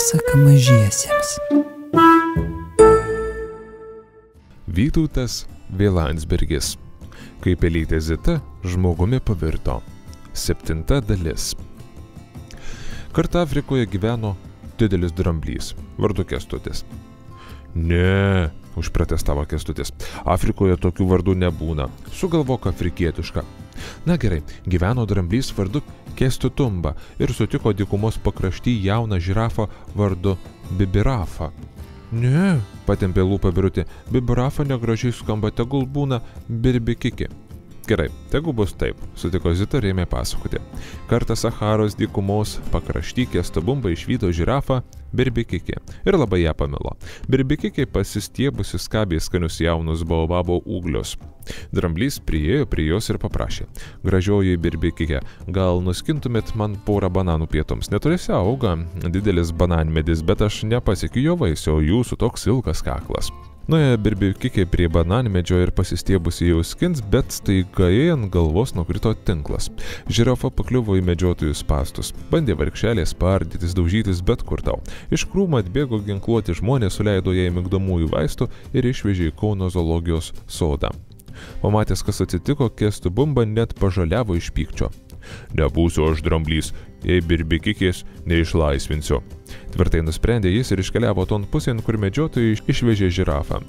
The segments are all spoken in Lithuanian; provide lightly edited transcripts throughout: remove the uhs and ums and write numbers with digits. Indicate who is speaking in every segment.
Speaker 1: Pasaka mažiesiems.
Speaker 2: Vytautas V. Landsbergis. Kai pelytė Zita žmogumi pavirto. 7 dalis. Kartą Afrikoje gyveno didelis dramblys, vardu Kęstutis. Ne, užprotestavo Kęstutis. Afrikoje tokių vardų nebūna. Sugalvok afrikietišką. Na gerai, gyveno dramblys vardu Kęstutumba ir sutiko dykumos pakrašty jauną žirafą vardu Bibirafą. Ne, patempė lūpą Birutė, Bibirafa negražiai skamba, tegul būna Birbikiki. Gerai, tegu bus taip, sutiko Zita ir ėmė pasakoti. Kartą Saharos dykumos pakrašty Kęstubumba išvydo žirafą Birbikiki ir labai ją pamilo. Birbikikiai pasistiebusi skabė skanius jaunus baobabo ūglius. Dramblys priėjo prie jos ir paprašė. Gražioji Birbikike, gal nuskintumėt man porą bananų pietums? Netoliese auga didelis bananmedis, bet aš nepasiekiu jo vaisių, o jūsų toks ilgas kaklas. Nuėjo Birbikikiai prie bananmedžio ir pasistiebusi jau skins, bet staiga ant galvos nukrito tinklas. Žirafa pakliuvo į medžiotojų spastus. Bandė vargšelė spardytis, daužytis, bet kur tau. Iš krūmų atbėgo ginkluoti žmonės, suleido jai migdomųjų vaistų ir išvežė į Kauno zoologijos sodą. Pamatęs, kas atsitiko, Kęstubumba net pažaliavo iš pykčio. Nebūsiu aš dramblys, jei Birbikikės neišlaisvinsiu. Tvirtai nusprendė jis ir iškeliavo ton pusėn, kur medžiotojai išvežė žirafą.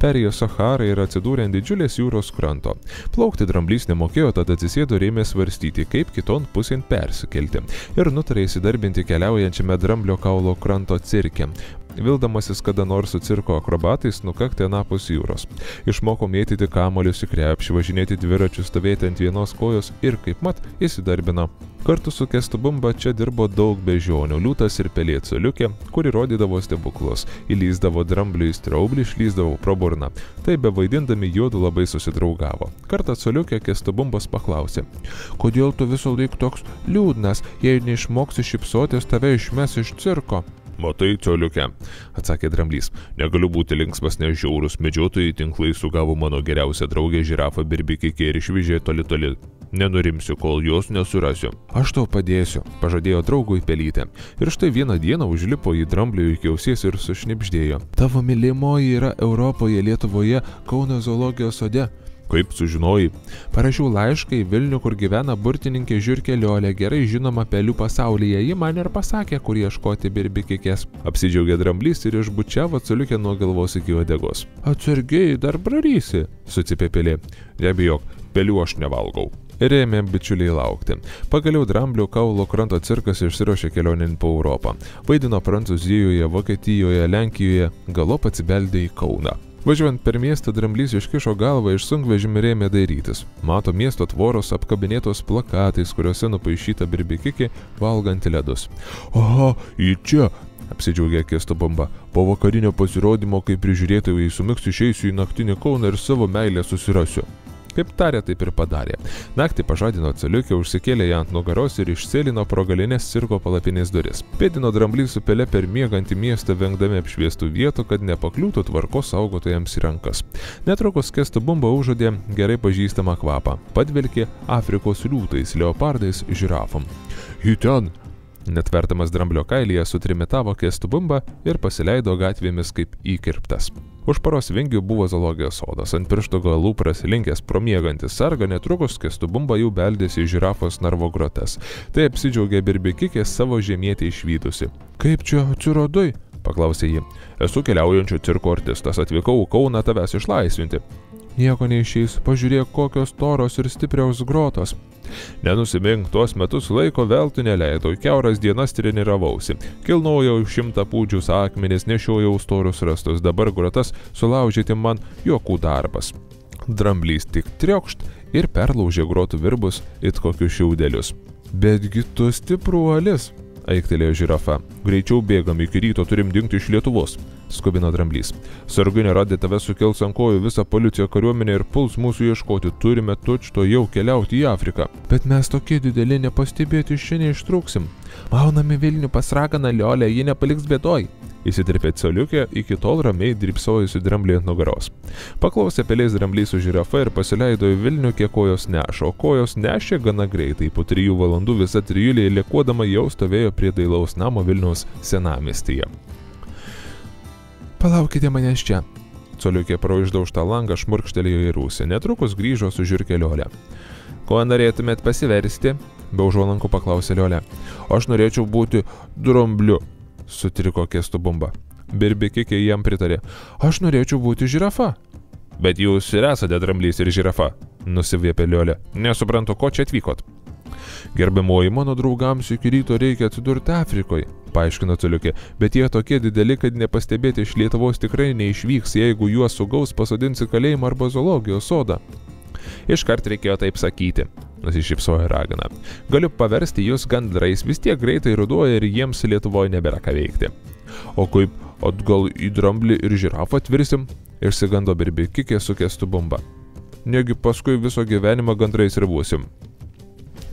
Speaker 2: Perėjo Saharą ir atsidūrė ant didžiulės jūros kranto. Plaukti dramblys nemokėjo, tad atsisėdo ir ėmė svarstyti, kaip kiton pusėn persikelti. Ir nutarė įsidarbinti keliaujančiame dramblio kaulo kranto cirke. Vildamasis kada nors su cirko akrobatais nukakti anapus jūros. Išmoko mėtyti kamuolius į krepšį, važinėti dviračius, stovėti ant vienos kojos ir kaip mat įsidarbino. Kartu su Kęstubumba čia dirbo daug beždžionių, liūtas ir pelė coliukė, kuri rodydavo stebuklus, įlįsdavo drambliui į straublį, išlįsdavo pro burną. Tai bevaidindami juodu labai susidraugavo. Kartą coliukė Kęstubumbos paklausė: kodėl tu visą laiką toks liūdnas, jei neišmoksi šypsotis, tave išmes iš cirko? Matai, coliukė, atsakė dramblys, negaliu būti linksmas, nes žiaurus medžiotojai tinklai sugavo mano geriausią draugę žirafą Birbikikį ir išvežė toli. Nenurimsiu, kol jos nesurasiu. Aš tau padėsiu, pažadėjo draugui pelytė. Ir štai vieną dieną užlipo į dramblį iki ausies ir sušnibždėjo. Tavo mylimoji yra Europoje, Lietuvoje, Kauno zoologijos sode. Kaip sužinojai? Parašiau laišką į Vilnių, kur gyvena burtininkė Žiurkė Liolė, gerai žinoma pelių pasaulyje. Ji man ir pasakė, kur ieškoti Birbikikės. Apsidžiaugė dramblys ir išbučiavo coliukę nuo galvos iki uodegos. Atsargiai, dar prarysi, sucipė pelė. Nebijok, pelių aš nevalgau. Ir ėmė bičiuliai laukti. Pagaliau dramblio kaulo kranto cirkas išsiruošė kelionin po Europą. Vaidino Prancūzijoje, Vokietijoje, Lenkijoje, galop atsibeldė į Kauną. Važiuojant per miestą, dramblys iškišo galvą iš sunkvežimį ir ėmė dairytis. Mato miesto tvoros apkabinėtos plakatais, kuriuose nupaišyta Birbikikė valganti ledus. Aha, į čia, apsidžiaugė Kęstubumba. Po vakarinio pasirodymo, kai prižiūrėtojai sumiks, išeisiu į naktinį Kauną ir savo meilę susirasiu. Kaip tarė, taip ir padarė. Naktį pažadino coliukę, užsikėlė ją ant nugaros ir išsėlino pro galinės cirko palapinės duris. Pėdino dramblys su pele per miegantį miestą, vengdami apšviestų vietų, kad nepakliūtų tvarkos saugotojams į rankas. Netrukus Kęstubumba užuodė gerai pažįstamą kvapą. Padvelkė Afrikos liūtais, leopardais, žirafom. Į ten! Netvertamas dramblio kailyje sutrimitavo Kęstubumba ir pasileido gatvėmis kaip įkirptas. Už paros vingių buvo zoologijos sodas, ant piršto galų prasilinkęs promiegantis sarga, netrukus Kęstubumba jau beldėsi į žirafos narvo grotas. Tai apsidžiaugė Birbikikė savo žemietį išvydusi. Kaip čia atsiradai? Paklausė ji. Esu keliaujančio cirko artistas, atvykau į Kauną tavęs išlaisvinti. Nieko neišeis, pažiūrėk, kokios toros ir stipriaus grotos. Nenusimink, tuos metus laiko veltui neleidau, kiauras dienas treniravausi. Kilnojau 100 pūdžius akmenis, nešiojau storus rastus, dabar grotas sulaužyti man juokų darbas. Dramblys tik triokšt ir perlaužė grotų virbus it kokius šiaudelius. Betgi tu stipruolis, aiktelėjo žirafa. Greičiau bėgam, iki ryto turim dingti iš Lietuvos, skubino dramblys. Sargai neradė tave sukels ant kojų visą policiją kariuomenę ir puls mūsų ieškoti. Turime tučto jau keliauti į Afriką. Bet mes tokie dideli, nepastebėti iš čia neištrūksim. Maunami Vilnių pas raganą Liolę, ji nepaliks bėdoj. įsitirpė coliukė, iki tol ramiai drybsojusi dramblį ant nugaros. Paklausė pelės dramblys su žirafa ir pasileido į Vilnių, kiek kojos neša, o kojos nešė gana greitai. Po 3 valandų visa trijulė lėkuodama jau stovėjo prie dailaus namo Vilniaus senamiestyje. Palaukite manęs čia. Coliukė pro išdaužtą langą šmurkštelėjo į rūsį. Netrukus grįžo su žiurke Liolė. Ko norėtumėt pasiversti? Be užuolankų paklausė Liolė. Aš norėčiau būti drambliu, sutriko Kęstu Bumba. Birbikikė jam pritarė. Aš norėčiau būti žirafa. Bet jūs ir esate dramblys ir žirafa, nusiviepė Liolė. Nesuprantu, ko čia atvykot. Gerbiamoji, mano draugams iki ryto reikia atsidurti Afrikoje, paaiškino Coliukė, bet jie tokie dideli, kad nepastebėti iš Lietuvos tikrai neišvyks, jeigu juos sugaus pasodins į kalėjimą arba zoologijos sodą. Iškart reikėjo taip sakyti, nusišypsojo ragana. Galiu paversti jūs gandrais, vis tiek greitai ruduoja ir jiems Lietuvoje nebėra ką veikti. O kaip atgal į dramblį ir žirafą atvirsim? Išsigando Birbikikė su Kęstu Bumba. Negi paskui viso gyvenimą gandrais ir būsim.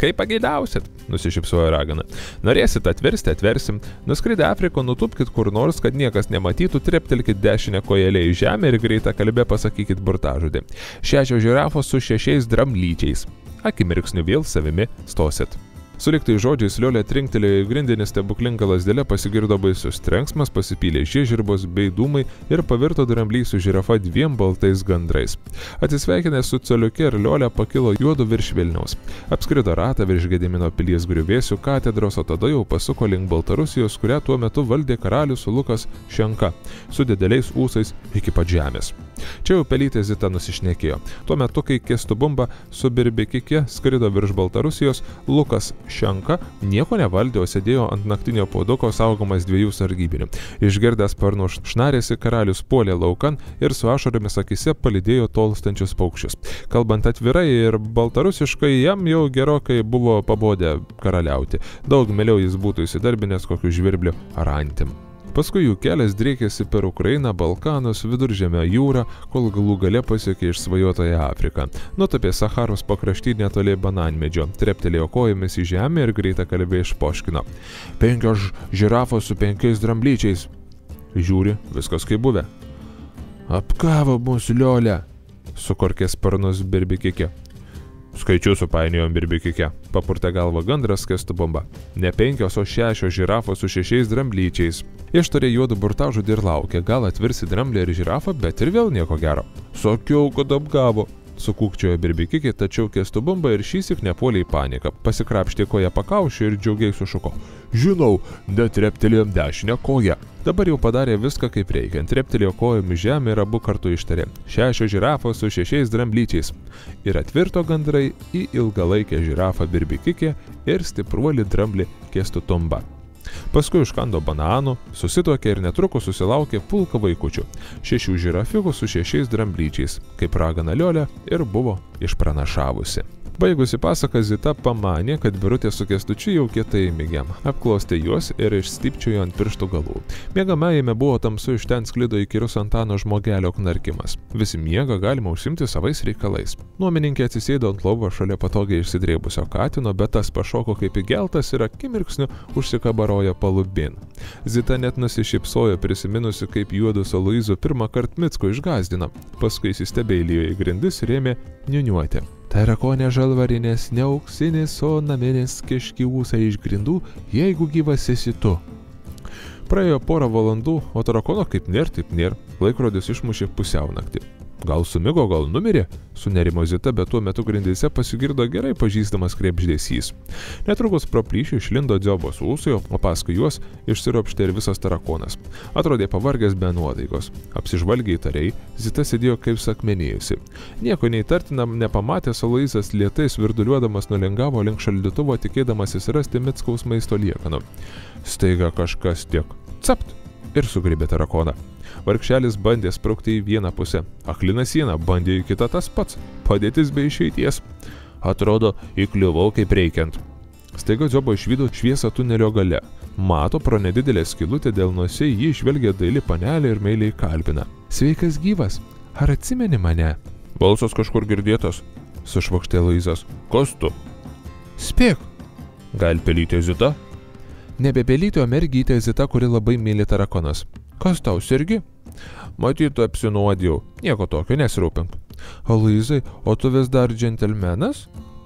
Speaker 2: Kaip pageidausit, nusišypsojo ragana. Norėsit atversti, atversim. Nuskridę Afriko, nutupkit kur nors, kad niekas nematytų, treptelkit dešinę kojelę į žemę ir greitą kalbę pasakykit burtažodį. 6 žirafos su 6 dramlyčiais. Akimirksniu vėl savimi stosit. Suliktai žodžiais Liolė trinktelėjo į grindinį stebuklingą lasdelę, pasigirdo baisus trenksmas, pasipylė žiežirbos bei dūmai ir pavirto dramblys su žirafa 2 baltais gandrais. Atsisveikinęs su Coliuke ir Liolė pakilo juodu virš Vilniaus. Apskrido ratą virš Gedimino pilies griuvėsių katedros, o tada jau pasuko link Baltarusijos, kurią tuo metu valdė karalius Lukas Šenka, su dideliais ūsais iki pat žemės. Čia jau pelytė Zita nusišnekėjo. Tuo metu, kai Kęstu Bumba su Birbikike skrido virš Baltarusijos, Lukas Šenka nieko nevaldė, o sėdėjo ant naktinio puoduko saugomas 2 sargybinių. Išgirdęs sparnų šnarėsi, karalius puolė laukan ir su ašaromis akise palydėjo tolstančius paukščius. Kalbant atvirai ir baltarusiškai, jam jau gerokai buvo pabodę karaliauti. Daug mieliau jis būtų įsidarbinęs kokiu žvirbliu ar antim. Paskui jų kelias driekėsi per Ukrainą, Balkanus, Viduržemio jūrą, kol galų gale pasiekė išsvajotąją Afriką. Nutapė Saharos pakraštį netoli bananmedžio, treptelėjo kojomis į žemę ir greitą kalbę išpoškino. 5 žirafos su 5 dramblyčiais. Žiūri, viskas kaip buvę. Apkavo mūsų Liolė, sukorkė sparnus Birbikike. Skaičius supainiojo Birbikike, papurtė galvą gandras Kęstu Bumba. Ne 5, o 6 žirafos su 6 dramblyčiais. Ištarė juodų burtažodį ir laukė, gal atvirsi dramblį ir žirafą, bet ir vėl nieko gero. Sakiau, kad apgavo, sukūkčiojo Birbikike, tačiau Kęstu Bumba ir šįsyk nepuolė į paniką. Pasikrapštė koją pakaušį ir džiaugiai sušuko. Žinau, net treptelėjom dešinę koją. Dabar jau padarė viską kaip reikia. Treptelėjo kojomis žemę ir abu kartu ištarė. 6 žirafos su 6 dramblyčiais. Ir atvirto gandrai į ilgalaikę žirafą Birbikike ir stipruolį dramblį Kęstu Bumba. Paskui užkando bananų, susituokė ir netrukus susilaukė pulką vaikučių. 6 žirafiukų su 6 dramblyčiais, kaip ragana Liolė ir buvo išpranašavusi. Baigusi pasaką, Zita pamanė, kad Birutė su Kęstučiu jau kietai mėgiam. Apklostė juos ir išstypčiojo ant pirštų galų. Miegamajame buvo tamsu, iš ten sklido įkyrus Antano žmogelio knarkimas. Visi miega, galima užsimti savais reikalais. Nuomininkė atsisėdo ant lovo šalia patogiai išsidrėbusio katino, bet tas pašoko kaip įgeltas ir akimirksniu užsikabarojo palubin. Zita net nusišypsojo, prisiminusi, kaip juodu su Luizu pirmą kartą Micko išgąsdino. Paskui įsistebeilijo į grindis ir ėmė niuniuoti. Tarakonė žalvarinės, ne auksinės, o naminės kiškiūsai iš grindų, jeigu gyvas esi tu. Praėjo porą valandų, o tarakono kaip nėr, taip nėr. Laikrodis išmušė pusiaunaktį. Gal sumigo, gal numirė, sunerimo Zita, bet tuo metu grindyse pasigirdo gerai pažįstamas krebždesys. Netrukus pro plyšį išlindo Dziobos ūsai, o paskui juos išsiropštė ir visas tarakonas. Atrodė pavargęs be nuotaikos. Apsižvalgiai įtariai, Zita sėdėjo kaip sakmenėjusi. Nieko neįtartinam nepamatęs, Luizas lėtai svirduliuodamas nulingavo link šaldytuvo, tikėdamasis rasti Mickaus maisto liekanų. Staiga kažkas tiek capt ir sugribė tarakoną. Vargšelis bandė sprukti į vieną pusę. Aklina siena bandė į kitą, tas pats. Padėtis be išeities. Atrodo, įkliuvau kaip reikiant. Staiga Dziobo išvydo šviesą tunelio gale. Mato pro nedidelę skylutę delnuose, jį žvelgia daili panelė ir meiliai kalbina. Sveikas gyvas, ar atsimeni mane? Balsas kažkur girdėtas, sušvokštė Luizas. Kas tu? Spėk. Gal pelytė Zita? Nebe pelytė, o mergytė Zita, kuri labai myli tarakonus.
Speaker 1: Kas tau, sergi?
Speaker 2: Matytų apsinuodėjau. Nieko tokio, nesirūpink.
Speaker 1: Aloyzai, o tu vis dar džentelmenas?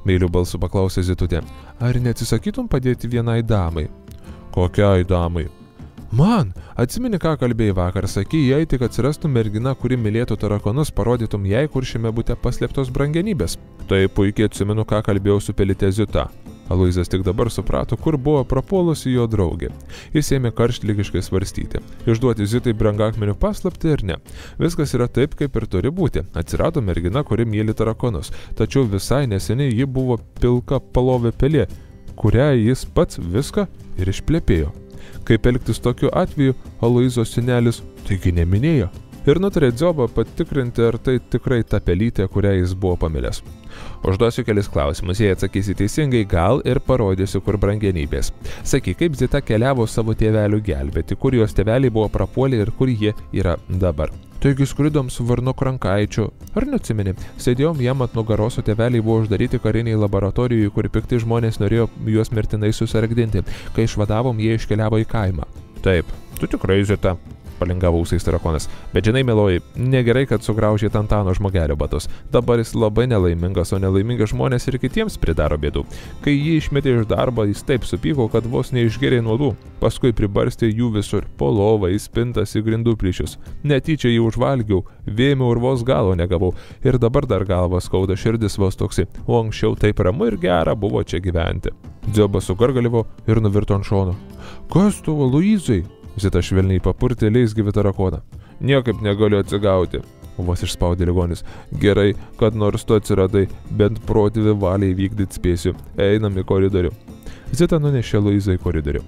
Speaker 2: Meiliu balsu paklausė Zitutė.
Speaker 1: Ar neatsisakytum padėti vienai damai?
Speaker 2: Kokiai damai?
Speaker 1: Man, atsimeni, ką kalbėjai vakar, sakai, jei tik atsirastų mergina, kuri mylėtų tarakonus, parodytum jai, kur šiame bute paslėptos brangenybės.
Speaker 2: Tai puikiai atsimenu, ką kalbėjau su pelyte Zita.
Speaker 1: Aloyzas tik dabar suprato, kur buvo prapuolusi jo draugė. Jis ėmė karštligiškai svarstyti. Išduoti Zitai brangakmenių paslaptį ir ne. Viskas yra taip, kaip ir turi būti. Atsirado mergina, kuri myli tarakonus. Tačiau visai neseniai ji buvo pilka palovė pelė, kurią jis pats viską ir išplepėjo. Kaip elgtis tokiu atveju, Aloyzo senelis taigi neminėjo. Ir nutarė Dziobą patikrinti, ar tai tikrai ta pelytė, kurią jis buvo pamilęs.
Speaker 2: Užduosiu kelis klausimus, jei atsakysi teisingai, gal ir parodysiu, kur brangenybės. Sakyk, kaip Zita keliavo savo tėvelių gelbėti, kur jos tėveliai buvo prapuolę ir kur jie yra dabar.
Speaker 1: Taigi skridom su varnu Krankaičiu. Ar neatsimeni? Sėdėjom jam ant nugaros, o tėveliai buvo uždaryti kariniai laboratorijoje, kur pikti žmonės norėjo juos mirtinai susargdinti. Kai išvadavom, jie iškeliavo į kaimą.
Speaker 2: Taip, tu tikrai Zita. Palingavo ausais tarakonas. Bet žinai, mieloji, negerai, kad sugraužė Antano žmogelio batus. Dabar jis labai nelaimingas, o nelaimingi žmonės ir kitiems pridaro bėdų. Kai jį išmetė iš darbo, jis taip supyko, kad vos neišgėrė nuodų. Paskui pribarstė jų visur - po lovą, į spintas, į grindų plyšius. Netyčia jį užvalgiau, vėmiau ir vos galo negavau. Ir dabar dar galva skauda, širdis vos toksi. O anksčiau taip ramu ir gera buvo čia gyventi.
Speaker 1: Dziobas sugargalivo ir nuvirto ant šono. Kas tu, Aloyzai?
Speaker 2: Zita švelniai papurtė leisgyvį tarakoną. Niekaip negaliu atsigauti. Vos išspaudė ligonis. Gerai, kad nors tu atsiradai, bent protėvį valiai vykdyti spėsiu. Einam į koridorių.
Speaker 1: Zita nunešė Aloyzą į koridorių.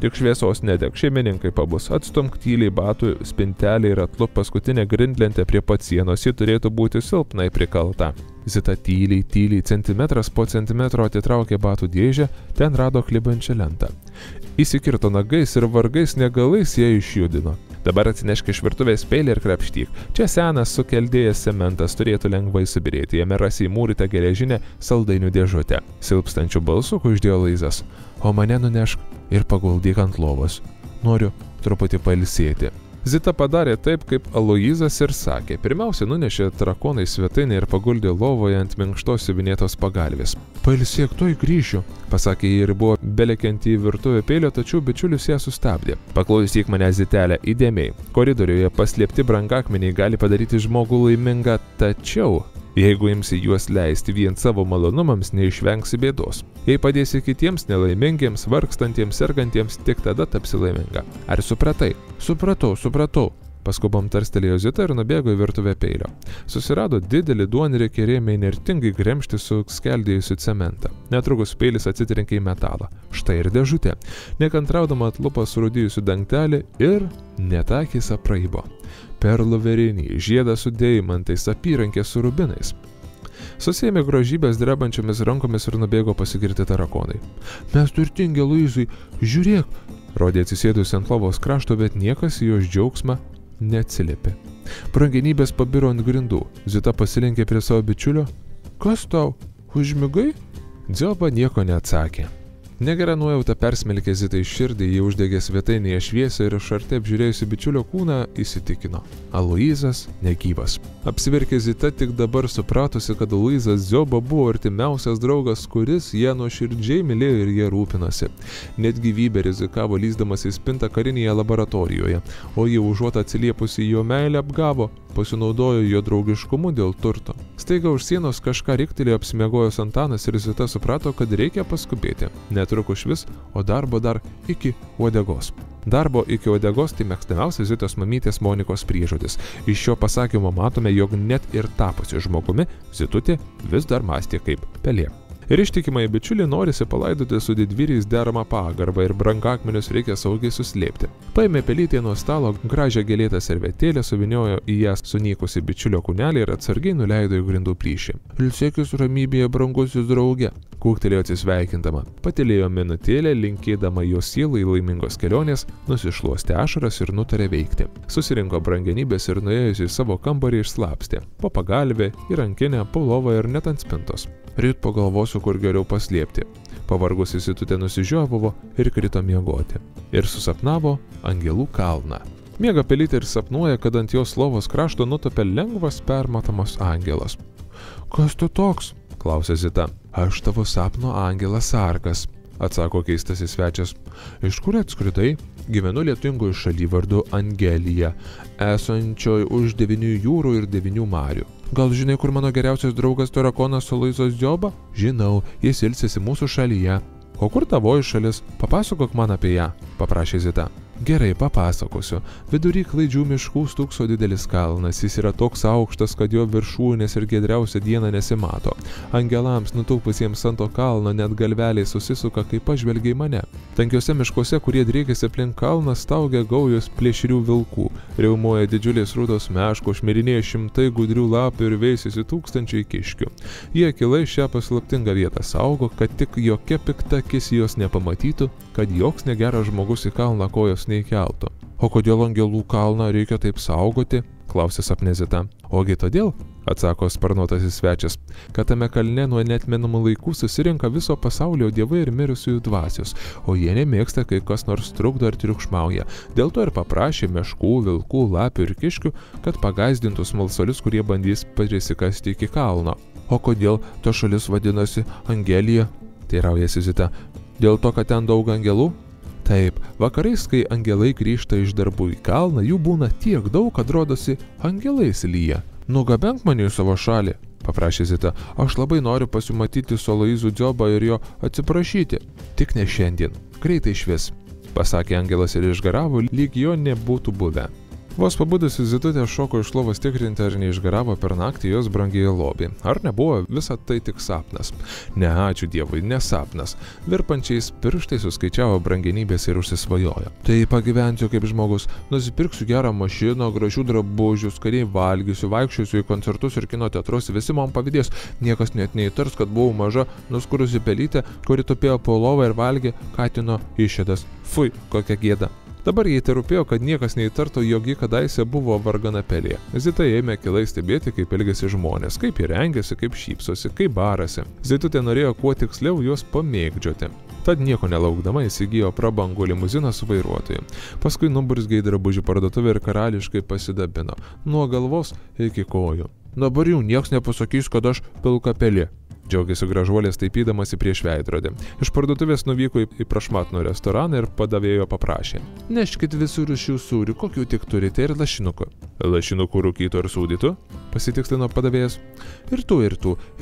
Speaker 2: Tik šviesos nedeg, šeimininkai pabus. Atstumk tyliai batų spintelį ir atluk paskutinę grindlentę prie pat sienos, ji turėtų būti silpnai prikalta.
Speaker 1: Zita tyliai, centimetras po centimetro atitraukė batų dėžę, ten rado klibančią lentą. Įsikirto nagais ir vargais negalais ją išjudino.
Speaker 2: Dabar atsinešk iš virtuvės peilį ir krapštyk. Čia senas sukeldėjęs cementas turėtų lengvai subirėti, jame rasi įmūrytą geležinę saldainių dėžutę. Silpstančių balsų kuždėjo Aloyzas.
Speaker 1: O mane nunešk ir paguldyk ant lovos. Noriu truputį pailsėti.
Speaker 2: Zita padarė taip, kaip Aloyzas ir sakė. Pirmiausia, nunešė tarakoną į svetainę ir paguldė lovoje ant minkštos siuvinėtos pagalvės.
Speaker 1: Pailsėk, tuoj grįšiu,
Speaker 2: pasakė ji ir buvo belekianti į virtuvę peilio, tačiau bičiulis ją sustabdė. Paklausyk mane, Zitelė, įdėmiai. Koridoriuje paslėpti brangakmeniai gali padaryti žmogų laimingą, tačiau jeigu imsi juos leisti vien savo malonumams, neišvengsi bėdos. Jei padėsi kitiems nelaimingiems, vargstantiems, sergantiems, tik tada tapsi laiminga. Ar supratai?
Speaker 1: Supratau.
Speaker 2: Paskubom tarstelėjo Zita ir nubėgo į virtuvę peilio. Susirado didelį duonrėkį ir ėmė inertingai gremžti su skeldėjusiu cementą. Netrukus peilis atsitrenkė į metalą. Štai ir dėžutė. Nekantraudama atlupo surūdijusių dangtelį ir netakis apraibo. Perlų vėrinį, žiedą su deimantais, apyrankė su rubinais. Susėmė grožybės drebančiomis rankomis ir nubėgo pasigirti tarakonai.
Speaker 1: Mes turtingi, Aloyzai, žiūrėk,
Speaker 2: rodė atsisėdusi ant lovos krašto, bet niekas į jos džiaugsmą neatsiliepė.
Speaker 1: Brangenybės pabiro ant grindų. Zita pasilenkė prie savo bičiulio. Kas tau, užmigai?
Speaker 2: Dzioba nieko neatsakė. Negera nuojauta persmelkė Zitai širdį, jį uždegė svetainėje šviesą ir iš arti apžiūrėjusi bičiulio kūną įsitikino. Aloyzas negyvas. Apsiverkė Zita tik dabar supratusi, kad Aloyzas Dzioba buvo artimiausias draugas, kuris ją nuoširdžiai mylėjo ir jie rūpinosi. Net gyvybę rizikavo lįsdamas į spintą karinėje laboratorijoje, o jį užuot atsiliepusi jo meilę apgavo, pasinaudojo jo draugiškumu dėl turto. Staiga už sienos kažką riktelėjo apsimiegojęs Antanas ir Zita suprato, kad reikia paskubėti. Netrukus vis, o darbo dar iki uodegos. Darbo iki uodegos tai mėgstamiausias Zitos mamytės Monikos priežodis. Iš šio pasakymo matome, jog net ir tapusi žmogumi, Zitutė vis dar mąstė kaip pelė. Ir ištikimai bičiulį norisi palaidoti su didvyriais deramą pagarbą ir brangakmenius reikia saugiai suslėpti. Paėmė pelytė nuo stalo gražią gėlėtą servetėlę, suviniojo į ją sunykusi bičiulio kūnelį ir atsargiai nuleido į grindų plyšį.
Speaker 1: Ilsėkis ramybėje, brangusis drauge,
Speaker 2: kūktelėjo atsisveikindama. Patylėjo minutėlę, linkėdama jos sielai laimingos kelionės, nusišluostė ašaras ir nutarė veikti. Susirinko brangenybės ir nuėjusi į savo kambarį išslapstė. Po pagalvę, į rankinę, po lovą ir net ant spintos. Ryt pagalvosiu, kur geriau paslėpti. Pavargusi Zitutė nusižiovavo ir krito miegoti. Ir susapnavo Angelų kalną.
Speaker 1: Miega pelytė ir sapnuoja, kad ant jos lovos krašto nutopia lengvas permatomas angelas. Kas tu toks? Klausia Zita. Aš tavo sapno angelas sargas, atsako keistasis svečias. Iš kur atskridai? Gyvenu lietingoje šaly vardu Angelija, esančioj už 9 jūrų ir 9 marių. Gal žinai, kur mano geriausias draugas tarakonas Aloyzas Dzioba? Žinau, jis ilsisi mūsų šalyje. O kur tavoji šalis? Papasakok man apie ją, paprašė Zita. Gerai, papasakosiu. Vidury Klaidžių miškų stūkso didelis kalnas, jis yra toks aukštas, kad jo viršūnės ir giedriausia diena nesimato. Angelams nutūpusiems ant to kalno net galveliai susisuka, kai pažvelgia į mane. Tankiuose miškuose, kurie driekiasi aplink kalną, staugia gaujos plėšrių vilkų, riaumoja didžiulės rūdos meškos, šmirinėja šimtai gudrių lapių ir veisiasi tūkstančiai kiškių. Jie akylai šią paslaptingą vietą saugo, kad tik jokia pikta akis jos nepamatytų, kad joks negeras žmogus į kalną kojos neįkeltų. O kodėl angelų kalną reikia taip saugoti? Klausė sapne Zita. Ogi todėl, atsako sparnuotasis svečias, kad tame kalne nuo neatmenamų laikų susirinka viso pasaulio dievai ir mirusiųjų dvasios, o jie nemėgsta, kai kas nors trukdo ar triukšmauja. Dėl to ir paprašė meškų, vilkų, lapių ir kiškių, kad pagaizdintų smalsuolius, kurie bandys prisikasti iki kalno. O kodėl ta šalis vadinasi Angelija? Teiraujasi Zita. Dėl to, kad ten daug angelų? Taip, vakarais, kai angelai grįžta iš darbų į kalną, jų būna tiek daug, kad rodosi angelais lyja. Nugabenk mane į savo šalį, paprašė Zita. Aš labai noriu pasimatyti su Aloyzu Dzioba ir jo atsiprašyti. Tik ne šiandien, greitai švies, pasakė angelas ir išgaravo, lyg jo nebūtų buvę. Vos pabudusi Zitutė šoko iš lovos tikrinti, ar neišgaravo per naktį jos brangiai lobį. Ar nebuvo visa tai tik sapnas? Ne, ačiū Dievui, ne sapnas. Virpančiais pirštai suskaičiavo brangenybės ir užsisvajojo. Tai pagyvensiu kaip žmogus, nusipirksiu gerą mašiną, gražių drabužių, skaniai valgysiu, vaikščiosiu į koncertus ir kino teatrus, visi man pavydės. Niekas net neįtars, kad buvau maža, nuskurusi pelytė, kuri tupėjo po lovą ir valgė katino išėdas. Fui, kokia gėda. Dabar jai tai rūpėjo, kad niekas neįtartų, jog ji kadaise buvo vargana pelė. Zita ėmė akylai stebėti, kaip elgiasi žmonės, kaip jie rengiasi, kaip šypsosi, kaip barasi. Zitutė norėjo kuo tiksliau juos pamėgdžioti. Tad nieko nelaukdama įsigijo prabangų limuziną su vairuotoju. Paskui nuburzgė į drabužių parduotuvę ir karališkai pasidabino, nuo galvos iki kojų. Dabar jau nieks nepasakys, kad aš pilka pelė. Džiaugiasi gražuolės taipydamasi prieš veidrodį. Iš parduotuvės nuvyko į prašmatnų restoraną ir padavėjo paprašė. Neškit visų rūšių sūrių, kokių tik turite, ir lašinukų. Lašinukų rūkytų ir sūdytų? Pasitikslino padavėjas. Ir tų,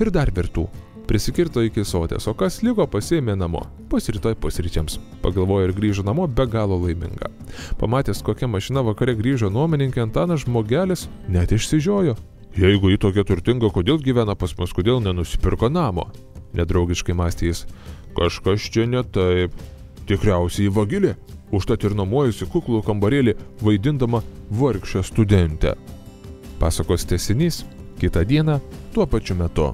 Speaker 1: ir dar virtų. Prisikirto iki sotės, o kas liko pasiėmė namo. Pusrytoj pusryčiams. Pagalvojo ir grįžo namo be galo laiminga. Pamatęs, kokia mašina vakare grįžo nuomininkė, Antanas Žmogelis net išsižiojo. Jeigu ji tokia turtinga, kodėl gyvena pas mus, kodėl nenusipirko namo? Nedraugiškai mąstė jis. Kažkas čia ne taip. Tikriausiai vagilė. Užtat ir nuomojusi kuklų kambarėlį, vaidindama vargšę studentę. Pasakos tęsinys kitą dieną tuo pačiu metu.